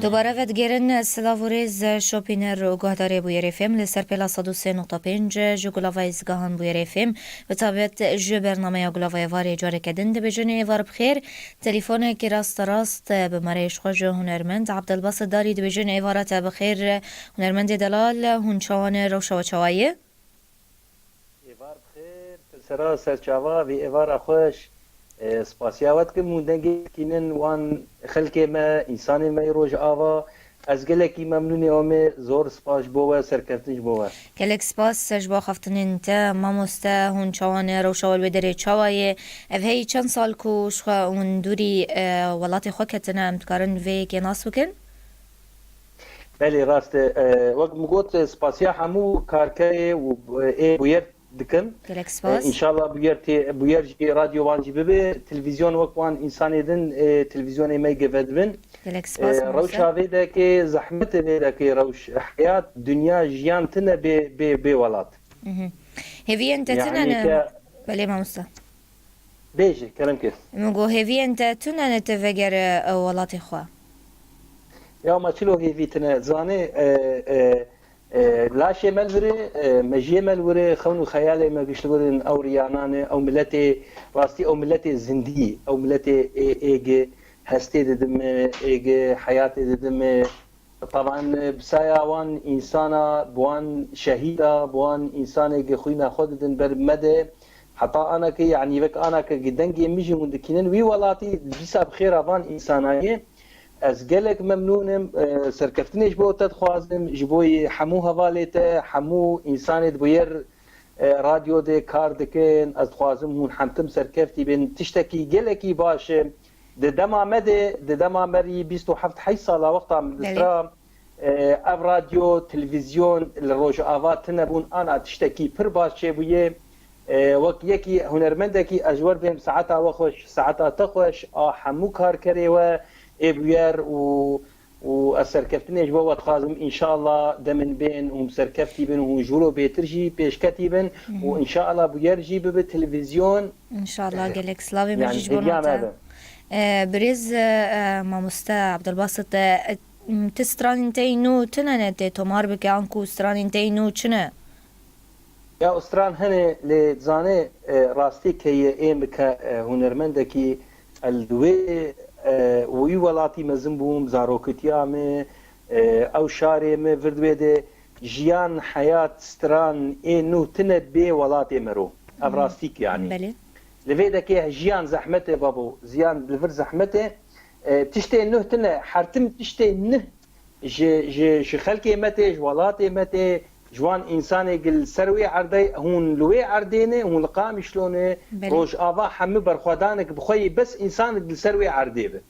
دوباره ودگیرن سلاوریز شوپینر و گهداری بویر افم لسر پیلا 103.5 جگلاوی زگاهان بویر افم و تابت جو برنامه گلاوی واری جاره کدن ده بجنه وار بخیر تلفون که راست به مریش خوش هنرمند عبدالباسط داری ده بجنه وارت بخیر هنرمند دلال هنچوان روشا و چوایه ایوار بخیر سرا سرچاوا و ایوار خوش سپاسیاوت که موندنگی کینن وان خلک ما انسان ما روز آوا از گلکی ممنونی آمه زور سپاس بوه سرکفتنش بوه گلک سپاس سجبا خفتنین تا ماموسته هون چوانه روشاول بدره چوایه او هی چند سال کوش اون دوری ولات خوکتنه امتکارن وی که ناس بکن؟ بله راست وقت مگوت سپاسیا همو کارکه و بویر دکم انشالله بویر جی رادیو وانجی ببه تلویزیون وقوان انسانی دن تلویزیون می گفت بن روش هاوی ده که زحمت ده که روش حیات دنیا جیان تنه به ولات هیوی انت تنه بله ماموستا بیجی کلم که مگو هیوی انت تنه تفگر ولات خواه یا ما چلو هیوی تنه زانه لاشه ملوره مجيه ملوره خونو خيالي ما بيشتغلن او ريانانه او ملتي راستي او ملتي زندي او ملتي ايجي هستي ددم ايجي حياتي ددم طبعا بسايا وان انسانا بوان شهيده بوان انسان ايجي خوينا خوددن برمده حتى انا كي يعني بك انا كجدنجي ميجي مندكينن وي ولاتي بسبب خير وان انسانايه از گلک ممنونم سرکفتنش بو تدخوازم جبوی حمو حوالیته حمو انسانت بویر رادیو ده کار دکن از خوازم هون حمتم سرکفتی بین تشتکی گلکی باشه ده دما مری 27 حی سالا وقتا مدسرا اف رادیو تلویزیون لروج آوات نبون انا تشتکی پر باشه بویه وقت یکی هنرمندکی اجور بیم ساعتا وخوش ساعتا تخوش حمو کار کری و ابوير والسركفتنيش بوات خازم ان شاء الله دمن بين ومسركفتي بين وجولو بيترجي بيشكتي بين وان شاء الله بيرجي بالتلفزيون ان شاء الله قالك سلافي مجيش بوناتا بريز ماموستا عبدالباسط تستران انتينو تنانت تمار بك عنكو استران انتينو چنه يا استران هنه لزانه راستي كي ايمك هنرمندكي الدوي وی ولاتی مزن بوم زاروکتیامه او شارمه وردویده جیان حیات ستران اینو تنه بی ولاتی مرو افراستیک یعنی بله لفیده که جیان زحمته بابو زیان لفر زحمته تشته نه تنه حرتم تشته نه ج خلقی مته جولاتی مته جوان انسان قل سروي عردي هون لوي عردينه هون لقام شلونه روج آوا همه برخوادانك بخوي بس انسان قل سروي عردي به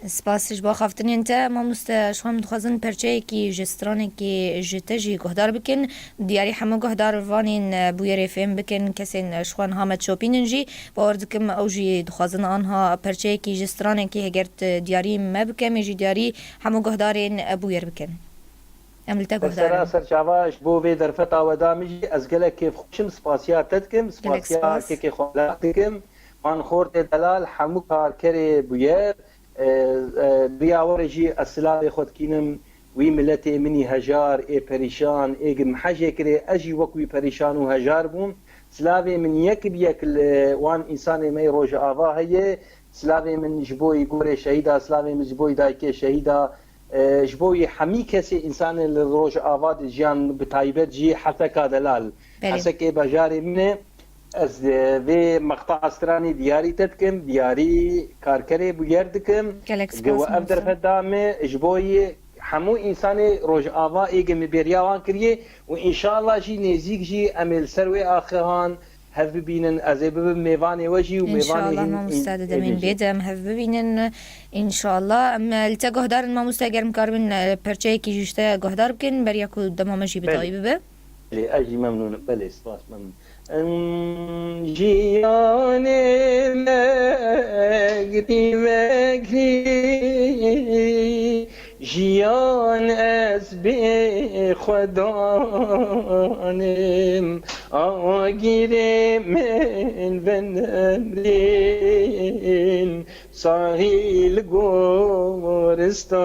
سپاسش با خفتنی انت ما مستشوام دخوازن پرچه کی جسترانه کی جتجی گهدار بکن دیاری همه گهدار وانین بویر فهم بکن کسین شوان هامت شوپینن جی با اردکم او جی دخوازن آنها پرچه کی جسترانه کی هگرت دیاری ما بکم جی دیاری همه گهدارین بویر بکن عملتا گهدارن سرچاواش بو وی درفتا ودامجی از گله کیف خوشم سپاسیات تدکم سپاسیا که خلاق دکم من خورد دلال همو کار کری بویر بیاورجی السلام خود کینم وی ملتی منی هجار ای پریشان ای محجه کری اجی وکوی پریشان و هجار بوم سلاوی من یک بیک وان انسان می روز آوا هیه سلاوی من جبوی گوره شهیدا سلاوی من جبوی دایک شهیدا جبوی همی کسی انسان روز آوا جیان بتایبت جی حتی کادلال حتی که بجاری منه از وی مقطع استرانی دیاری تدکم دیاری کارکری بویر دکم جو افدر فدامه جبوی همو انسان روز آوا ایگه مبریاوان کریه و انشاءالله جی نزیک جی عمل سروی آخران هف ببینن از ببین میوانی وجی و میوانی انشاءالله ما مستعد دمین بیدم هف ببینن انشاءالله التا گهدارن ما مستعد کاربن پرچه کی جشته گهدار بکن بریا کو دمام جی بتایی ببه اجی ممنون بله سپاس ممنون جیان مگری جیان از بی خدانم آگیر من و نمرین sahil goristanım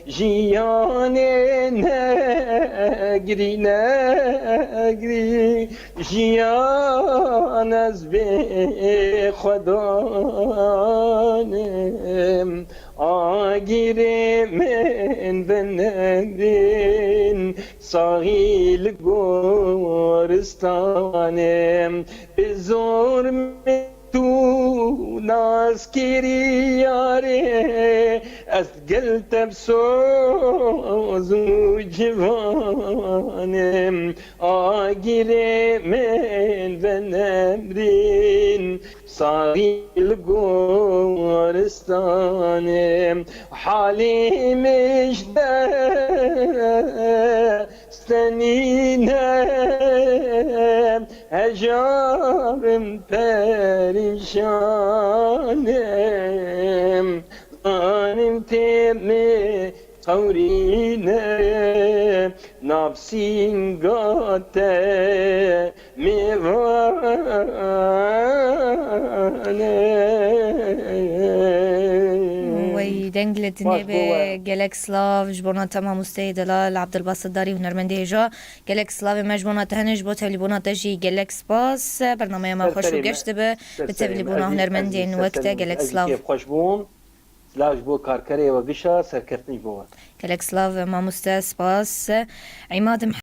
jiyane negri negri jiyan az be khudanım agiremen benemrin sahil goristanım bizor tu naskiri yare az قلت بسوز جوانم آگیره من و نمرین ساحل گورستانم حالی مجده سنینم هجارم پریشانم Anim temi kavrine nafsin gate mivane وی دنگلت نیبه گلک سلاو جبونا تمام مستعد دلال عبدالباسط داری هنرمنده جا گلک سلاو مجبونا تهنج با تبلیبونا تجی گلک سپاس برنامه ما خوش و گشت به تبلیبونا هنرمنده این وقت گلک سلاو خوش بون سلاوش بو کارکره و گشا سرکرتنی بو گلک سلاو ما مستعد سپاس عماد